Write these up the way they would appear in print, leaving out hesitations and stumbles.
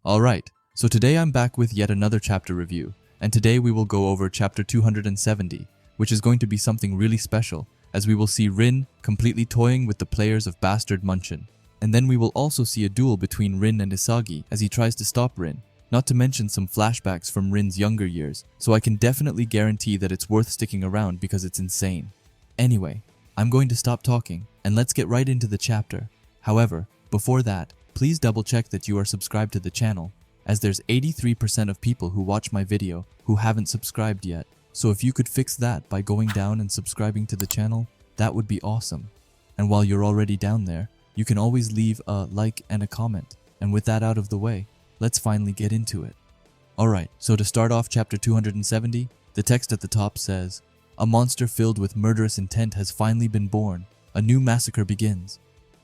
Alright, so today I'm back with yet another chapter review, and today we will go over chapter 270, which is going to be something really special, as we will see Rin completely toying with the players of Bastard Munchen. And then we will also see a duel between Rin and Isagi as he tries to stop Rin, not to mention some flashbacks from Rin's younger years, so I can definitely guarantee that it's worth sticking around because it's insane. Anyway, I'm going to stop talking, and let's get right into the chapter. However, before that, please double check that you are subscribed to the channel, as there's 83% of people who watch my video who haven't subscribed yet. So if you could fix that by going down and subscribing to the channel, that would be awesome. And while you're already down there, you can always leave a like and a comment. And with that out of the way, let's finally get into it. Alright, so to start off chapter 270, the text at the top says, "A monster filled with murderous intent has finally been born. A new massacre begins."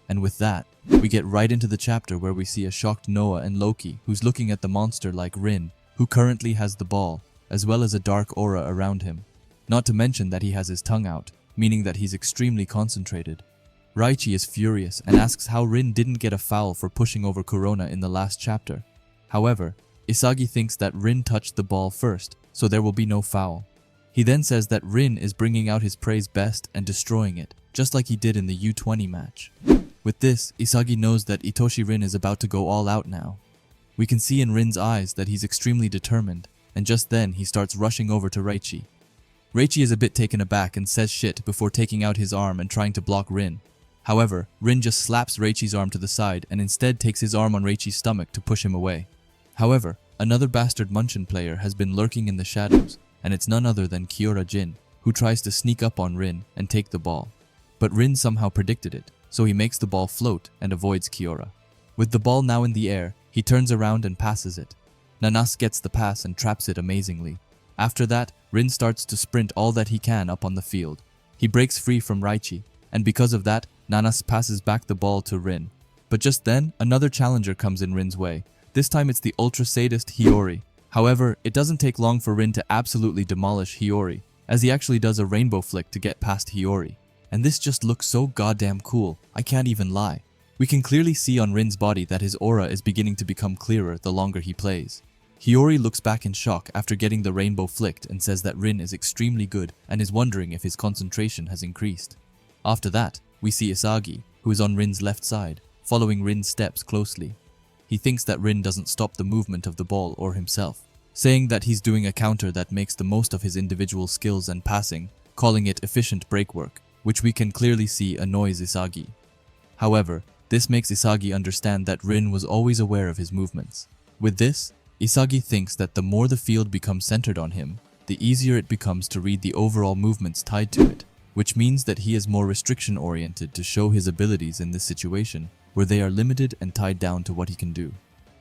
And with that, we get right into the chapter where we see a shocked Noah and Loki who's looking at the monster like Rin, who currently has the ball, as well as a dark aura around him. Not to mention that he has his tongue out, meaning that he's extremely concentrated. Raichi is furious and asks how Rin didn't get a foul for pushing over Corona in the last chapter. However, Isagi thinks that Rin touched the ball first, so there will be no foul. He then says that Rin is bringing out his prey's best and destroying it, just like he did in the U20 match. With this, Isagi knows that Itoshi Rin is about to go all out now. We can see in Rin's eyes that he's extremely determined, and just then he starts rushing over to Raichi. Raichi is a bit taken aback and says shit before taking out his arm and trying to block Rin. However, Rin just slaps Raichi's arm to the side and instead takes his arm on Raichi's stomach to push him away. However, another Bastard Munchen player has been lurking in the shadows, and it's none other than Kiora Jin, who tries to sneak up on Rin and take the ball. But Rin somehow predicted it, so he makes the ball float and avoids Kiora. With the ball now in the air, he turns around and passes it. Nanas gets the pass and traps it amazingly. After that, Rin starts to sprint all that he can up on the field. He breaks free from Raichi, and because of that, Nanas passes back the ball to Rin. But just then, another challenger comes in Rin's way. This time it's the ultra-sadist Hiyori. However, it doesn't take long for Rin to absolutely demolish Hiyori, as he actually does a rainbow flick to get past Hiyori. And this just looks so goddamn cool, I can't even lie. We can clearly see on Rin's body that his aura is beginning to become clearer the longer he plays. Hiyori looks back in shock after getting the rainbow flicked and says that Rin is extremely good and is wondering if his concentration has increased. After that, we see Isagi, who is on Rin's left side, following Rin's steps closely. He thinks that Rin doesn't stop the movement of the ball or himself, saying that he's doing a counter that makes the most of his individual skills and passing, calling it efficient breakwork, which we can clearly see annoys Isagi. However, this makes Isagi understand that Rin was always aware of his movements. With this, Isagi thinks that the more the field becomes centered on him, the easier it becomes to read the overall movements tied to it, which means that he is more restriction-oriented to show his abilities in this situation, where they are limited and tied down to what he can do.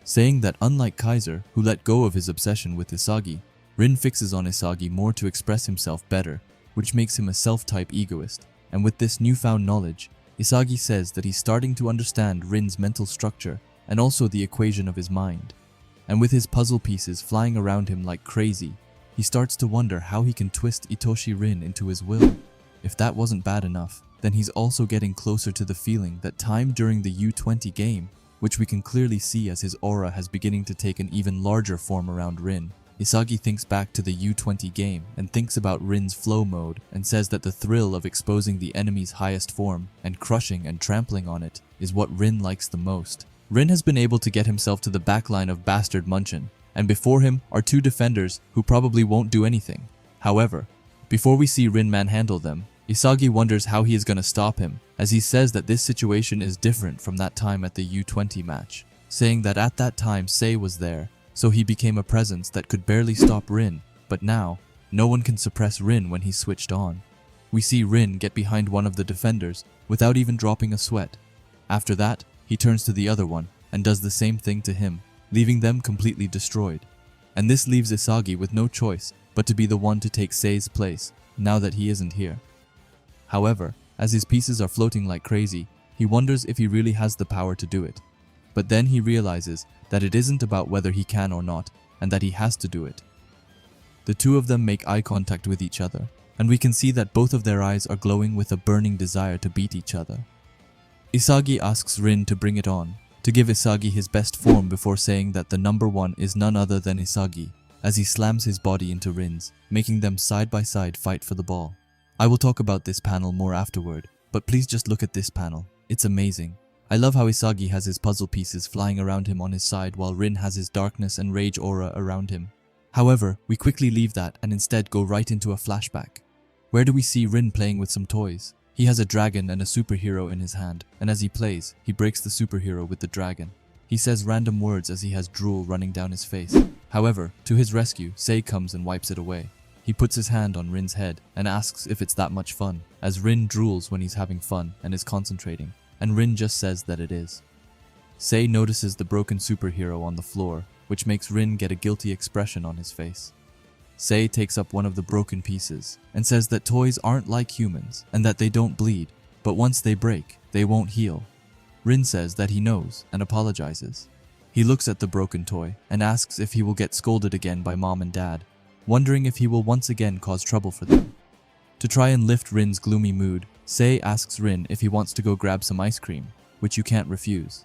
Saying that unlike Kaiser, who let go of his obsession with Isagi, Rin fixes on Isagi more to express himself better, which makes him a self-type egoist. And with this newfound knowledge, Isagi says that he's starting to understand Rin's mental structure and also the equation of his mind. And with his puzzle pieces flying around him like crazy, he starts to wonder how he can twist Itoshi Rin into his will. If that wasn't bad enough, then he's also getting closer to the feeling that time during the U20 game, which we can clearly see as his aura has beginning to take an even larger form around Rin. Isagi thinks back to the U20 game and thinks about Rin's flow mode and says that the thrill of exposing the enemy's highest form and crushing and trampling on it is what Rin likes the most. Rin has been able to get himself to the backline of Bastard Munchen, and before him are two defenders who probably won't do anything. However, before we see Rin manhandle them, Isagi wonders how he is going to stop him, as he says that this situation is different from that time at the U20 match, saying that at that time Sei was there, so he became a presence that could barely stop Rin, but now, no one can suppress Rin when he's switched on. We see Rin get behind one of the defenders without even dropping a sweat. After that, he turns to the other one and does the same thing to him, leaving them completely destroyed. And this leaves Isagi with no choice but to be the one to take Sei's place, now that he isn't here. However, as his pieces are floating like crazy, he wonders if he really has the power to do it. But then he realizes that it isn't about whether he can or not, and that he has to do it. The two of them make eye contact with each other, and we can see that both of their eyes are glowing with a burning desire to beat each other. Isagi asks Rin to bring it on, to give Isagi his best form before saying that the number one is none other than Isagi, as he slams his body into Rin's, making them side by side fight for the ball. I will talk about this panel more afterward, but please just look at this panel. It's amazing. I love how Isagi has his puzzle pieces flying around him on his side while Rin has his darkness and rage aura around him. However, we quickly leave that and instead go right into a flashback. Where do we see Rin playing with some toys? He has a dragon and a superhero in his hand, and as he plays, he breaks the superhero with the dragon. He says random words as he has drool running down his face. However, to his rescue, Sei comes and wipes it away. He puts his hand on Rin's head and asks if it's that much fun, as Rin drools when he's having fun and is concentrating, and Rin just says that it is. Sei notices the broken superhero on the floor, which makes Rin get a guilty expression on his face. Sei takes up one of the broken pieces and says that toys aren't like humans and that they don't bleed, but once they break, they won't heal. Rin says that he knows and apologizes. He looks at the broken toy and asks if he will get scolded again by mom and dad, wondering if he will once again cause trouble for them. To try and lift Rin's gloomy mood, Sei asks Rin if he wants to go grab some ice cream, which you can't refuse.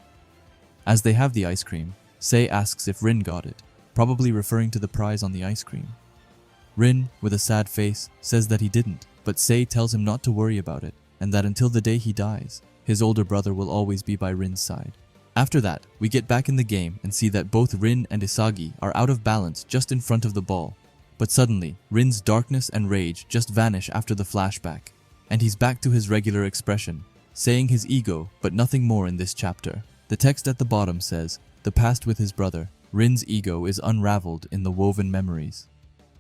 As they have the ice cream, Sei asks if Rin got it, probably referring to the prize on the ice cream. Rin, with a sad face, says that he didn't, but Sei tells him not to worry about it, and that until the day he dies, his older brother will always be by Rin's side. After that, we get back in the game and see that both Rin and Isagi are out of balance just in front of the ball. But suddenly, Rin's darkness and rage just vanish after the flashback, and he's back to his regular expression, saying his ego, but nothing more in this chapter. The text at the bottom says, "The past with his brother, Rin's ego is unraveled in the woven memories."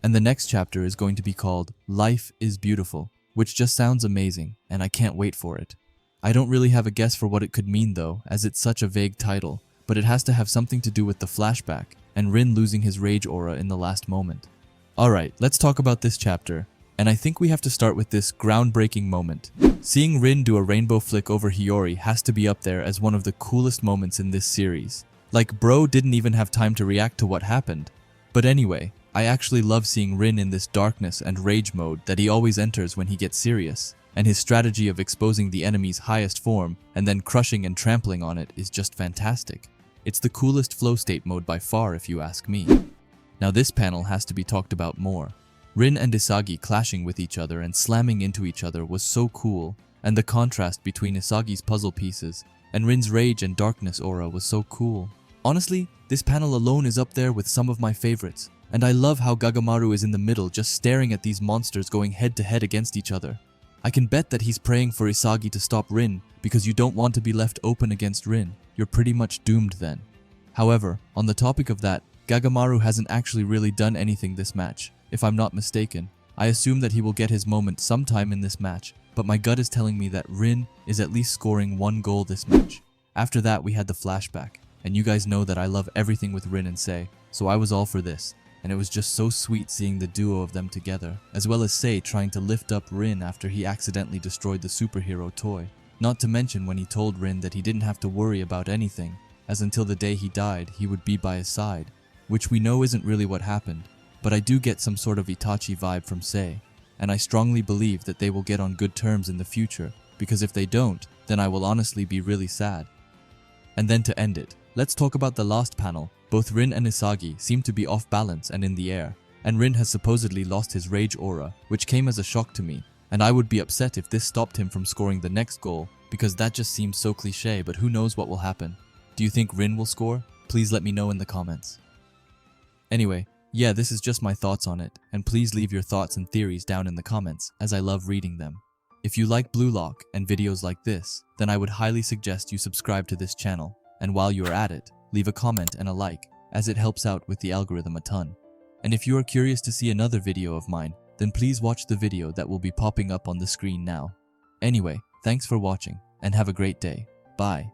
And the next chapter is going to be called Life is Beautiful, which just sounds amazing, and I can't wait for it. I don't really have a guess for what it could mean though, as it's such a vague title, but it has to have something to do with the flashback, and Rin losing his rage aura in the last moment. Alright, let's talk about this chapter, and I think we have to start with this groundbreaking moment. Seeing Rin do a rainbow flick over Hiyori has to be up there as one of the coolest moments in this series. Like, bro didn't even have time to react to what happened. But anyway, I actually love seeing Rin in this darkness and rage mode that he always enters when he gets serious, and his strategy of exposing the enemy's highest form and then crushing and trampling on it is just fantastic. It's the coolest flow state mode by far if you ask me. Now this panel has to be talked about more. Rin and Isagi clashing with each other and slamming into each other was so cool, and the contrast between Isagi's puzzle pieces and Rin's rage and darkness aura was so cool. Honestly, this panel alone is up there with some of my favorites. And I love how Gagamaru is in the middle just staring at these monsters going head to head against each other. I can bet that he's praying for Isagi to stop Rin because you don't want to be left open against Rin. You're pretty much doomed then. However, on the topic of that, Gagamaru hasn't actually really done anything this match. If I'm not mistaken, I assume that he will get his moment sometime in this match, but my gut is telling me that Rin is at least scoring one goal this match. After that we had the flashback, and you guys know that I love everything with Rin and Sei, so I was all for this. And it was just so sweet seeing the duo of them together, as well as Sei trying to lift up Rin after he accidentally destroyed the superhero toy. Not to mention when he told Rin that he didn't have to worry about anything, as until the day he died he would be by his side, which we know isn't really what happened, but I do get some sort of Itachi vibe from Sei, and I strongly believe that they will get on good terms in the future, because if they don't, then I will honestly be really sad. And then to end it, let's talk about the last panel. Both Rin and Isagi seem to be off balance and in the air, and Rin has supposedly lost his rage aura, which came as a shock to me, and I would be upset if this stopped him from scoring the next goal, because that just seems so cliche, but who knows what will happen. Do you think Rin will score? Please let me know in the comments. Anyway, yeah, this is just my thoughts on it, and please leave your thoughts and theories down in the comments, as I love reading them. If you like Blue Lock and videos like this, then I would highly suggest you subscribe to this channel, and while you are at it, leave a comment and a like, as it helps out with the algorithm a ton. And if you are curious to see another video of mine, then please watch the video that will be popping up on the screen now. Anyway, thanks for watching, and have a great day. Bye.